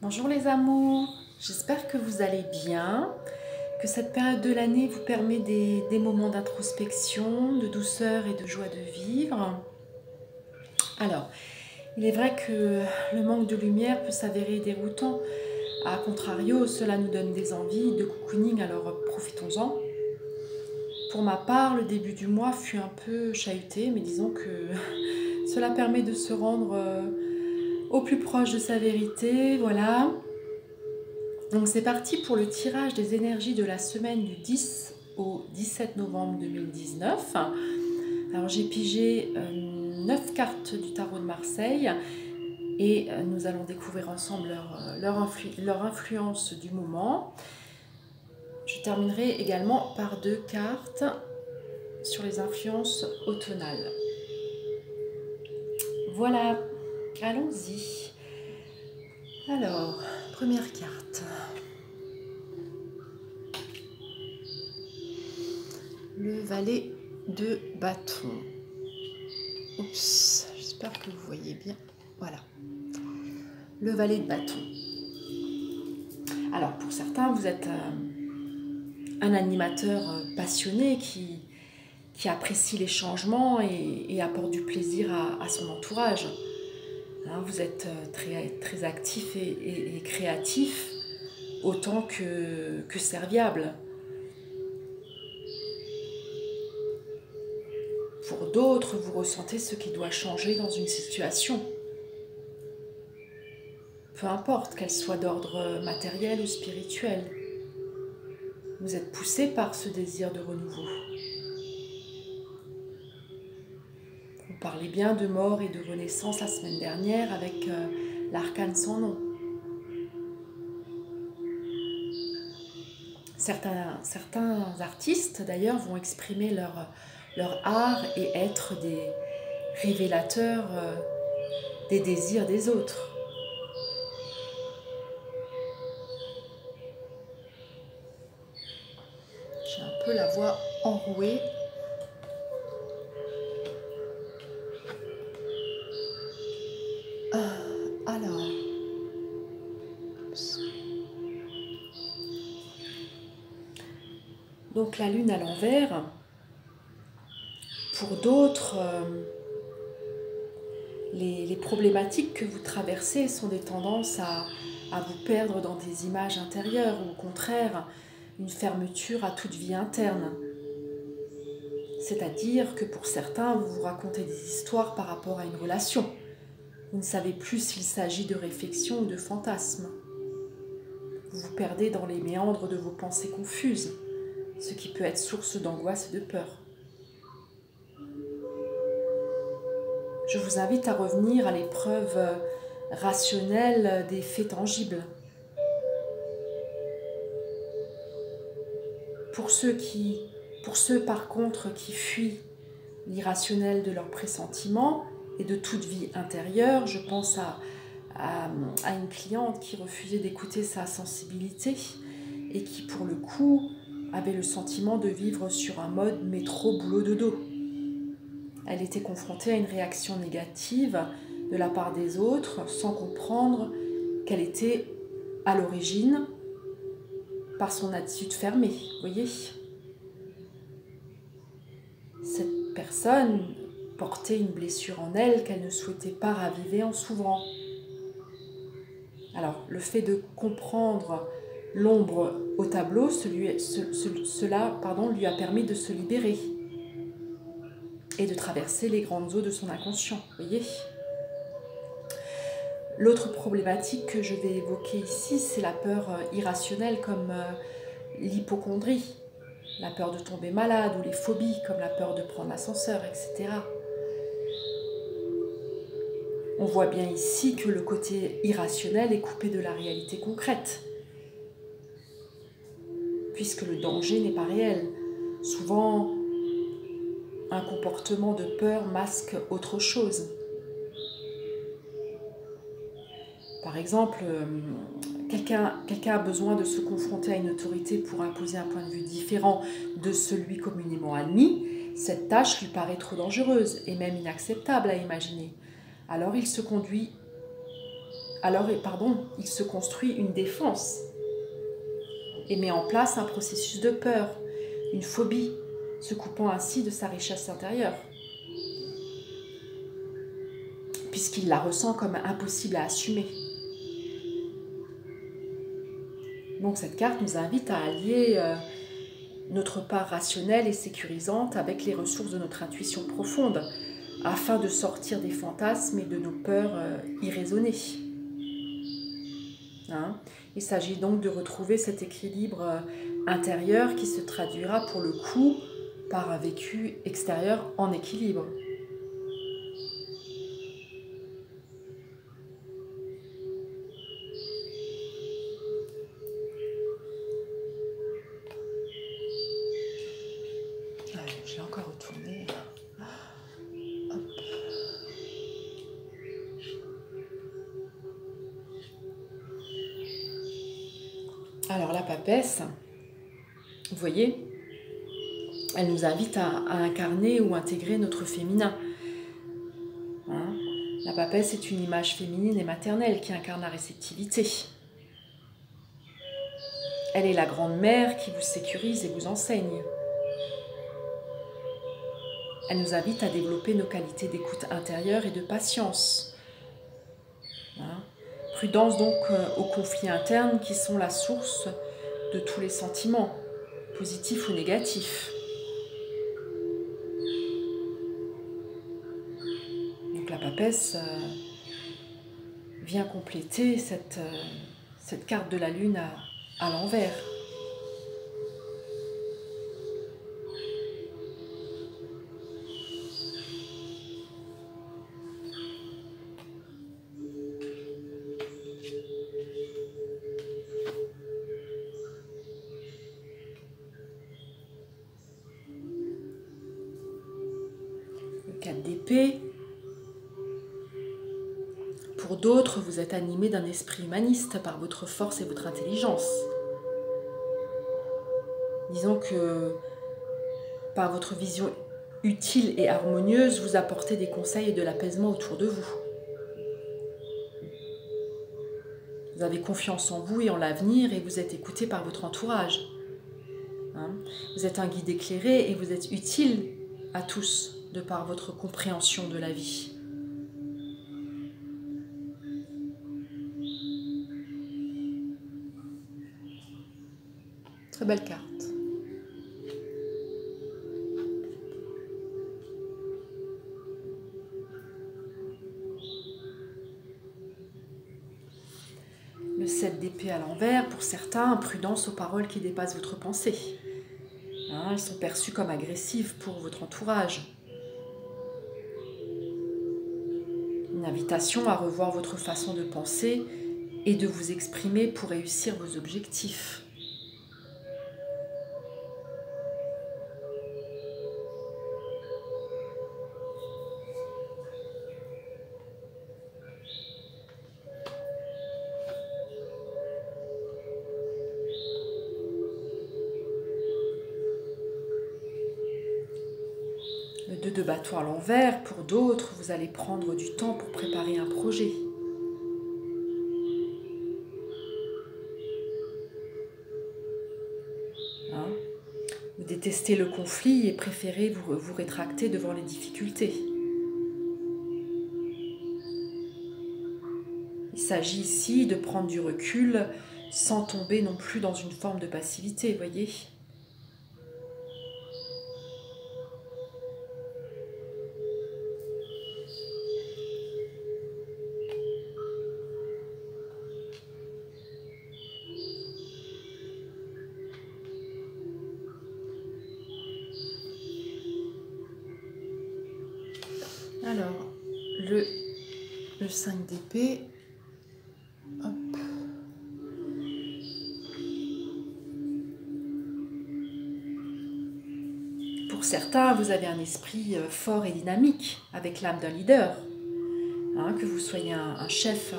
Bonjour les amours, j'espère que vous allez bien, que cette période de l'année vous permet des moments d'introspection, de douceur et de joie de vivre. Alors, il est vrai que le manque de lumière peut s'avérer déroutant. A contrario, cela nous donne des envies de cocooning, alors profitons-en. Pour ma part, le début du mois fut un peu chahuté, mais disons que cela permet de se rendre au plus proche de sa vérité, voilà. Donc c'est parti pour le tirage des énergies de la semaine du 10 au 17 novembre 2019. Alors j'ai pigé 9 cartes du tarot de Marseille et nous allons découvrir ensemble leur influence du moment. Je terminerai également par 2 cartes sur les influences automnales. Voilà, allons-y. Alors, première carte. Le valet de bâton. Oups, j'espère que vous voyez bien. Voilà. Le valet de bâton. Alors, pour certains, vous êtes un animateur passionné qui apprécie les changements et apporte du plaisir à son entourage. Hein, vous êtes très actif et créatif, autant que serviable. Pour d'autres, vous ressentez ce qui doit changer dans une situation. Peu importe qu'elle soit d'ordre matériel ou spirituel. Vous êtes poussé par ce désir de renouveau. On parlait bien de mort et de renaissance la semaine dernière avec l'arcane sans nom. Certains artistes d'ailleurs vont exprimer leur art et être des révélateurs des désirs des autres. J'ai un peu la voix enrouée. Alors, donc la lune à l'envers, pour d'autres, les problématiques que vous traversez sont des tendances à vous perdre dans des images intérieures ou au contraire, une fermeture à toute vie interne. C'est-à-dire que pour certains, vous vous racontez des histoires par rapport à une relation. Vous ne savez plus s'il s'agit de réflexion ou de fantasme. Vous vous perdez dans les méandres de vos pensées confuses, ce qui peut être source d'angoisse et de peur. Je vous invite à revenir à l'épreuve rationnelle des faits tangibles. Pour ceux par contre qui fuient l'irrationnel de leurs pressentiments et de toute vie intérieure, je pense à une cliente qui refusait d'écouter sa sensibilité et qui pour le coup avait le sentiment de vivre sur un mode métro boulot dodo. Elle était confrontée à une réaction négative de la part des autres sans comprendre qu'elle était à l'origine par son attitude fermée, vous voyez. Cette personne portait une blessure en elle qu'elle ne souhaitait pas raviver en s'ouvrant. Alors, le fait de comprendre l'ombre au tableau, cela lui a permis de se libérer et de traverser les grandes eaux de son inconscient, vous voyez. L'autre problématique que je vais évoquer ici, c'est la peur irrationnelle comme l'hypocondrie, la peur de tomber malade ou les phobies comme la peur de prendre l'ascenseur, etc. On voit bien ici que le côté irrationnel est coupé de la réalité concrète, puisque le danger n'est pas réel. Souvent, un comportement de peur masque autre chose. Par exemple, quelqu'un a besoin de se confronter à une autorité pour imposer un point de vue différent de celui communément admis. Cette tâche lui paraît trop dangereuse et même inacceptable à imaginer. Alors il se conduit alors pardon, il se construit une défense et met en place un processus de peur, une phobie, se coupant ainsi de sa richesse intérieure, puisqu'il la ressent comme impossible à assumer. Donc cette carte nous invite à allier notre part rationnelle et sécurisante avec les ressources de notre intuition profonde, afin de sortir des fantasmes et de nos peurs irraisonnées. Hein? Il s'agit donc de retrouver cet équilibre intérieur qui se traduira pour le coup par un vécu extérieur en équilibre. Je l'ai encore retourné. Hop. Alors la papesse, vous voyez, elle nous invite à incarner ou intégrer notre féminin. Hein? La papesse est une image féminine et maternelle qui incarne la réceptivité. Elle est la grande mère qui vous sécurise et vous enseigne. Elle nous invite à développer nos qualités d'écoute intérieure et de patience. Hein? Prudence donc aux conflits internes qui sont la source de tous les sentiments, positifs ou négatifs. Donc la papesse vient compléter cette carte de la lune à l'envers. Le 4 d'épée. Pour d'autres, vous êtes animé d'un esprit humaniste par votre force et votre intelligence. Disons que par votre vision utile et harmonieuse, vous apportez des conseils et de l'apaisement autour de vous. Vous avez confiance en vous et en l'avenir et vous êtes écouté par votre entourage. Hein? Vous êtes un guide éclairé et vous êtes utile à tous de par votre compréhension de la vie. Très belle carte. Le 7 d'épée à l'envers, pour certains, prudence aux paroles qui dépassent votre pensée. Hein, elles sont perçues comme agressives pour votre entourage. Une invitation à revoir votre façon de penser et de vous exprimer pour réussir vos objectifs. Le 2 de bâton à l'envers, pour d'autres, vous allez prendre du temps pour préparer un projet. Hein? Vous détestez le conflit et préférez vous rétracter devant les difficultés. Il s'agit ici de prendre du recul sans tomber non plus dans une forme de passivité, voyez ? Alors, le 5 d'épée, hop. Pour certains, vous avez un esprit fort et dynamique, avec l'âme d'un leader. Hein, que vous soyez un chef,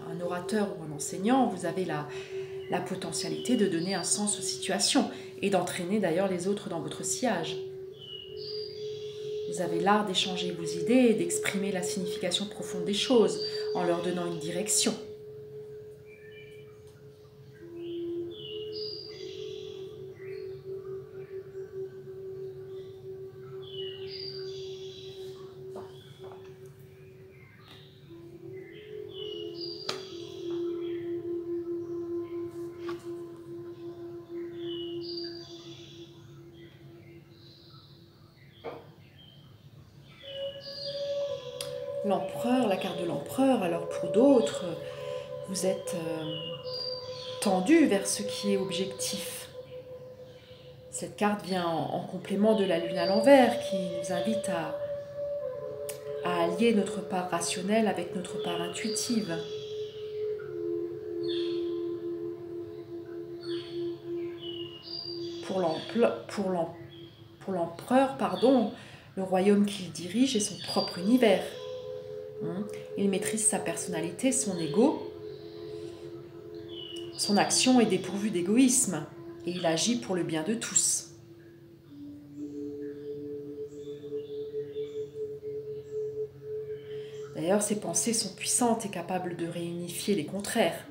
un orateur ou un enseignant, vous avez la potentialité de donner un sens aux situations et d'entraîner d'ailleurs les autres dans votre sillage. Vous avez l'art d'échanger vos idées et d'exprimer la signification profonde des choses en leur donnant une direction. l'empereur, la carte de l'empereur. Alors pour d'autres, vous êtes tendu vers ce qui est objectif. Cette carte vient en complément de la lune à l'envers qui nous invite à allier notre part rationnelle avec notre part intuitive. Pour l'empereur, le royaume qu'il dirige est son propre univers. Il maîtrise sa personnalité, son ego. Son action est dépourvue d'égoïsme et il agit pour le bien de tous. D'ailleurs, ses pensées sont puissantes et capables de réunifier les contraires.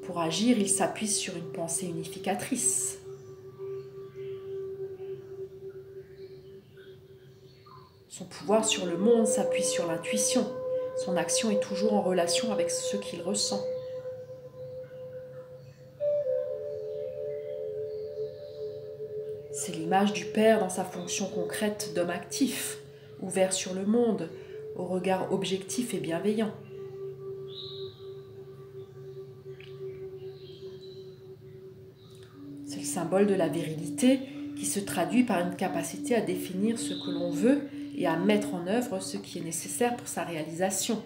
Pour agir, il s'appuie sur une pensée unificatrice. Son pouvoir sur le monde s'appuie sur l'intuition. Son action est toujours en relation avec ce qu'il ressent. C'est l'image du Père dans sa fonction concrète d'homme actif, ouvert sur le monde, au regard objectif et bienveillant. C'est le symbole de la virilité qui se traduit par une capacité à définir ce que l'on veut et à mettre en œuvre ce qui est nécessaire pour sa réalisation.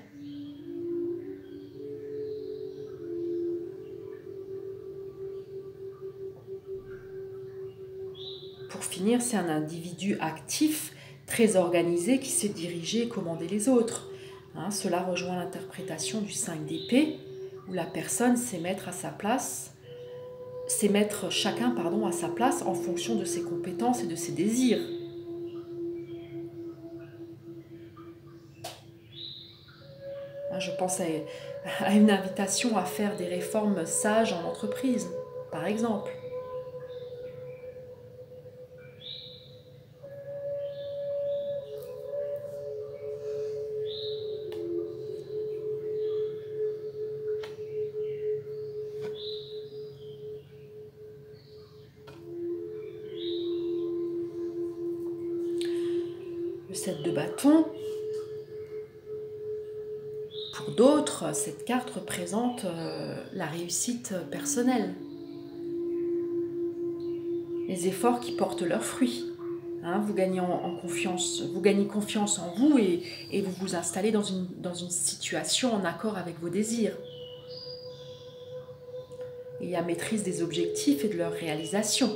Pour finir, c'est un individu actif, très organisé, qui sait diriger et commander les autres. Cela rejoint l'interprétation du 5 d'épée, où la personne sait mettre chacun à sa place en fonction de ses compétences et de ses désirs. Je pense à une invitation à faire des réformes sages en entreprise, par exemple. Le 7 de bâton. Pour d'autres, cette carte représente la réussite personnelle. Les efforts qui portent leurs fruits. Vous gagnez en confiance, vous gagnez confiance en vous et vous vous installez dans une situation en accord avec vos désirs. Il y a maîtrise des objectifs et de leur réalisation.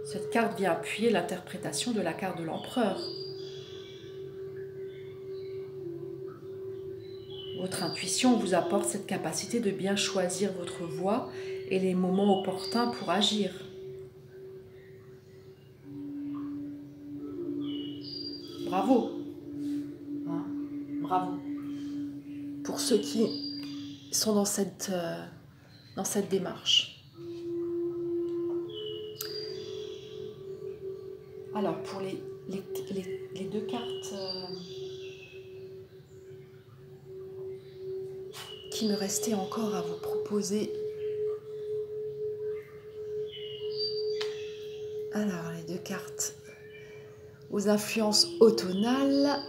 Cette carte vient appuyer l'interprétation de la carte de l'empereur. Votre intuition vous apporte cette capacité de bien choisir votre voie et les moments opportuns pour agir. Bravo. Bravo. Pour ceux qui sont dans cette démarche. Alors, pour les deux cartes qui me restait encore à vous proposer. Alors, les deux cartes aux influences automnales.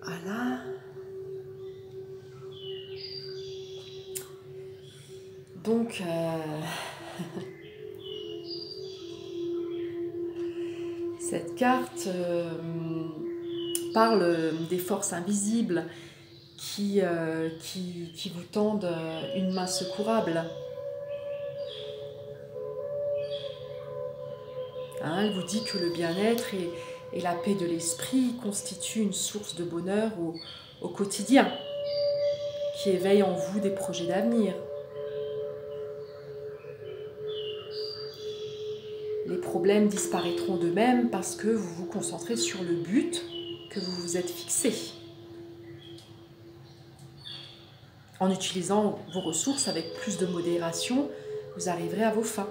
Voilà. Donc, cette carte parle des forces invisibles qui vous tendent une main secourable. Elle vous dit que le bien-être et la paix de l'esprit constituent une source de bonheur au quotidien, qui éveille en vous des projets d'avenir. Les problèmes disparaîtront d'eux-mêmes parce que vous vous concentrez sur le but que vous vous êtes fixé. En utilisant vos ressources avec plus de modération, vous arriverez à vos fins.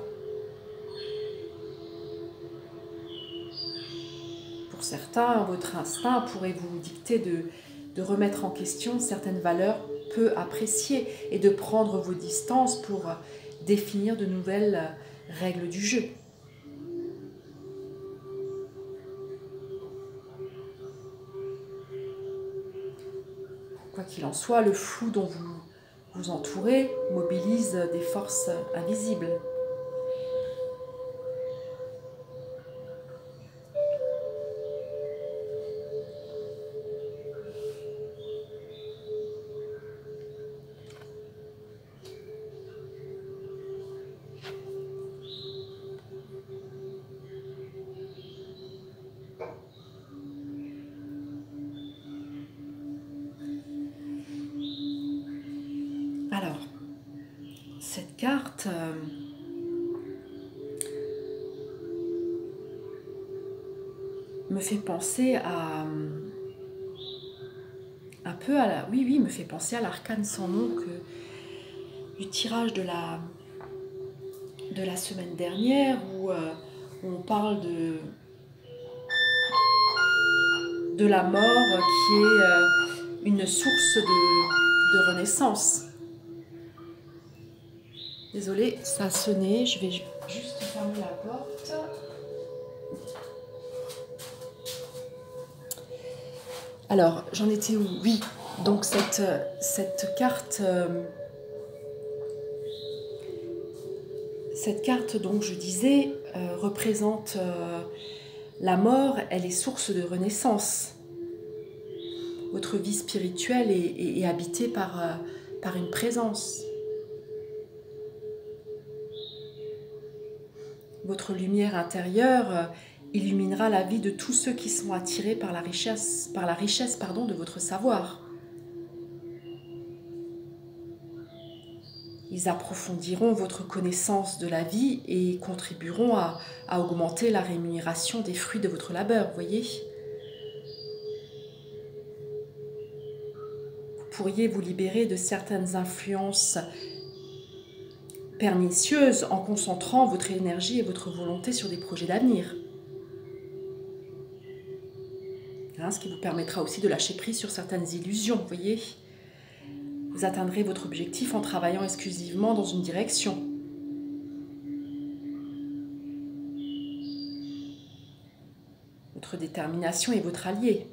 Pour certains, votre instinct pourrait vous dicter de remettre en question certaines valeurs peu appréciées et de prendre vos distances pour définir de nouvelles règles du jeu. Quoi qu'il en soit, le flou dont vous vous entourez mobilise des forces invisibles. Alors, cette carte me fait penser à un peu à la... Oui, me fait penser à l'arcane sans nom du tirage de la semaine dernière où on parle de la mort qui est une source de renaissance. Désolée, ça a sonné, je vais juste fermer la porte. Alors, j'en étais où? Oui, donc cette carte, donc je disais, représente la mort, elle est source de renaissance. Votre vie spirituelle est habitée par une présence. Votre lumière intérieure illuminera la vie de tous ceux qui sont attirés par la richesse de votre savoir. Ils approfondiront votre connaissance de la vie et contribueront à augmenter la rémunération des fruits de votre labeur, voyez ? Vous pourriez vous libérer de certaines influences pernicieuses en concentrant votre énergie et votre volonté sur des projets d'avenir. Ce qui vous permettra aussi de lâcher prise sur certaines illusions, vous voyez. Vous atteindrez votre objectif en travaillant exclusivement dans une direction. Votre détermination est votre allié.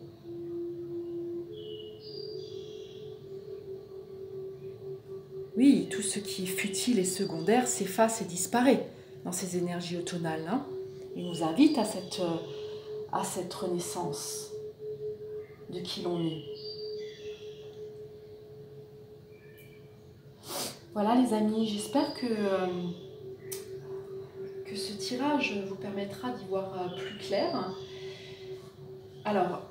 Oui, tout ce qui est futile et secondaire s'efface et disparaît dans ces énergies automnales. Il nous invite à cette renaissance de qui l'on est. Voilà les amis, j'espère que ce tirage vous permettra d'y voir plus clair. Alors,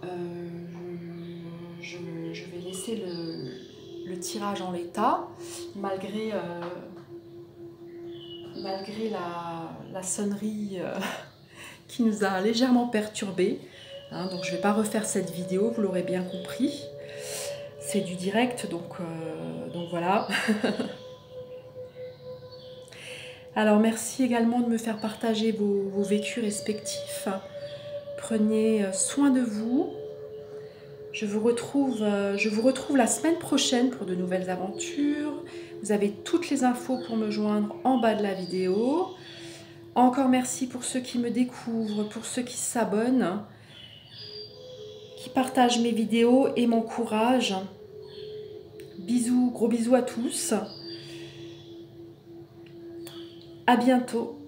je vais laisser le tirage en l'état, malgré la sonnerie qui nous a légèrement perturbés. Donc je ne vais pas refaire cette vidéo, vous l'aurez bien compris. C'est du direct, donc voilà. Alors merci également de me faire partager vos vécus respectifs. Prenez soin de vous. Je vous retrouve la semaine prochaine pour de nouvelles aventures. Vous avez toutes les infos pour me joindre en bas de la vidéo. Encore merci pour ceux qui me découvrent, pour ceux qui s'abonnent, qui partagent mes vidéos et m'encouragent. Bisous, gros bisous à tous. À bientôt.